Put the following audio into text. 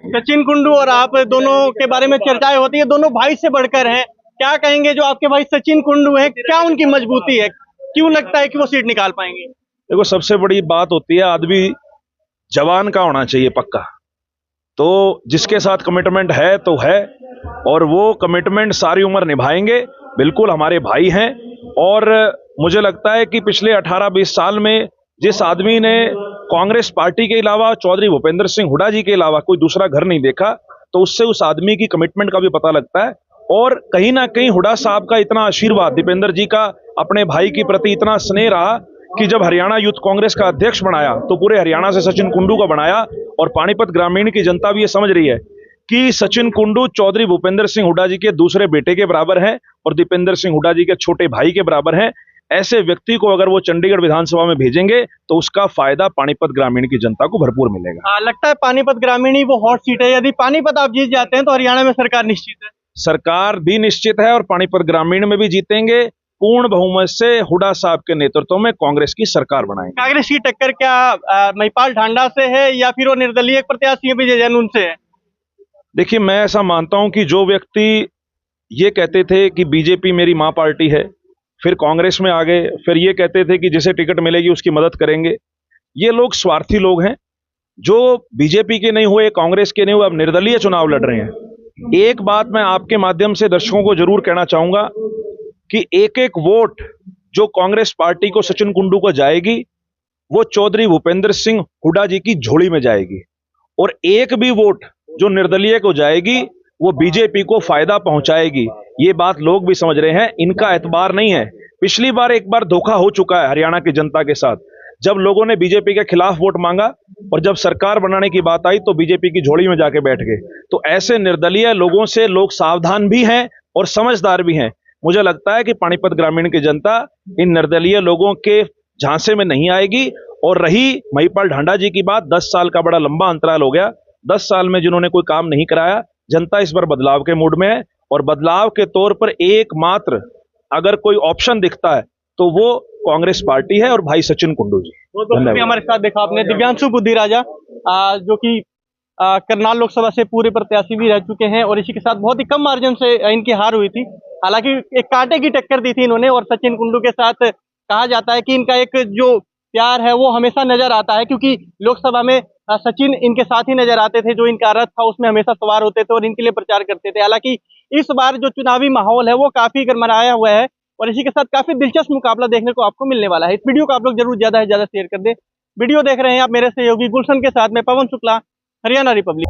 सचिन कुंडू और आप दोनों के बारे में चर्चाएं होती है, दोनों भाई से बढ़कर हैं। क्या कहेंगे जो आपके भाई सचिन कुंडू हैं, क्या उनकी मजबूती है, क्यों लगता है कि वो सीट निकाल पाएंगे? देखो, सबसे बड़ी बात होती है आदमी जवान का होना चाहिए पक्का। तो जिसके साथ कमिटमेंट है तो है, और वो कमिटमेंट सारी उम्र निभाएंगे। बिल्कुल हमारे भाई हैं। और मुझे लगता है कि पिछले 18-20 साल में जिस आदमी ने कांग्रेस पार्टी के अलावा चौधरी भूपेंद्र सिंह हुड्डा जी के अलावा कोई दूसरा घर नहीं देखा, तो उससे उस आदमी की कमिटमेंट का भी पता लगता है। और कहीं ना कहीं हुड्डा साहब का इतना आशीर्वाद, दीपेंद्र जी का अपने भाई के प्रति इतना स्नेह रहा कि जब हरियाणा यूथ कांग्रेस का अध्यक्ष बनाया तो पूरे हरियाणा से सचिन कुंडू को बनाया। और पानीपत ग्रामीण की जनता भी ये समझ रही है कि सचिन कुंडू चौधरी भूपेंद्र सिंह हुड्डा जी के दूसरे बेटे के बराबर हैं और दीपेंद्र सिंह हुड्डा जी के छोटे भाई के बराबर हैं। ऐसे व्यक्ति को अगर वो चंडीगढ़ विधानसभा में भेजेंगे तो उसका फायदा पानीपत ग्रामीण की जनता को भरपूर मिलेगा। लगता है पानीपत ग्रामीण ही वो हॉट सीट है। यदि पानीपत आप जीत जाते हैं तो हरियाणा में सरकार निश्चित है। सरकार भी निश्चित है और पानीपत ग्रामीण में भी जीतेंगे। पूर्ण बहुमत से हुड्डा साहब के नेतृत्व में कांग्रेस की सरकार बनाएंगे। कांग्रेस की टक्कर क्या महिपाल ढांडा से है या फिर वो निर्दलीय प्रत्याशी विजय जैन उनसे है? देखिए, मैं ऐसा मानता हूं कि जो व्यक्ति ये कहते थे कि बीजेपी मेरी मां पार्टी है, फिर कांग्रेस में आ गए, फिर ये कहते थे कि जिसे टिकट मिलेगी उसकी मदद करेंगे, ये लोग स्वार्थी लोग हैं। जो बीजेपी के नहीं हुए, कांग्रेस के नहीं हुए, अब निर्दलीय चुनाव लड़ रहे हैं। एक बात मैं आपके माध्यम से दर्शकों को जरूर कहना चाहूंगा कि एक एक वोट जो कांग्रेस पार्टी को सचिन कुंडू को जाएगी, वो चौधरी भूपेंद्र सिंह हुड्डा जी की झोली में जाएगी। और एक भी वोट जो निर्दलीय को जाएगी वो बीजेपी को फायदा पहुंचाएगी। ये बात लोग भी समझ रहे हैं, इनका एतबार नहीं है। पिछली बार एक बार धोखा हो चुका है हरियाणा की जनता के साथ, जब लोगों ने बीजेपी के खिलाफ वोट मांगा और जब सरकार बनाने की बात आई तो बीजेपी की झोली में जाके बैठ गए। तो ऐसे निर्दलीय लोगों से लोग सावधान भी हैं और समझदार भी हैं। मुझे लगता है कि पानीपत ग्रामीण की जनता इन निर्दलीय लोगों के झांसे में नहीं आएगी। और रही महिपाल ढांडा जी की बात, 10 साल का बड़ा लंबा अंतराल हो गया। 10 साल में जिन्होंने कोई काम नहीं कराया, जनता इस बार बदलाव के मूड में है। और बदलाव के तौर पर एकमात्र अगर कोई ऑप्शन दिखता है तो वो कांग्रेस पार्टी है और भाई सचिन कुंडू जी। हमारे साथ देखा आपने दिव्यांशु बुद्धिराजा, जो कि करनाल लोकसभा से पूरे प्रत्याशी भी रह चुके हैं और इसी के साथ बहुत ही कम मार्जिन से इनकी हार हुई थी। हालांकि एक कांटे की टक्कर दी थी इन्होंने और सचिन कुंडू के साथ कहा जाता है कि इनका एक जो प्यार है वो हमेशा नजर आता है, क्योंकि लोकसभा में सचिन इनके साथ ही नजर आते थे। जो इनका रथ था उसमें हमेशा सवार होते थे और इनके लिए प्रचार करते थे। हालांकि इस बार जो चुनावी माहौल है वो काफी गरमाया हुआ है और इसी के साथ काफी दिलचस्प मुकाबला देखने को आपको मिलने वाला है। इस वीडियो को आप लोग जरूर ज्यादा से ज्यादा शेयर कर दें। वीडियो देख रहे हैं आप मेरे सहयोगी गुलशन के साथ में पवन शुक्ला, हरियाणा रिपब्लिक।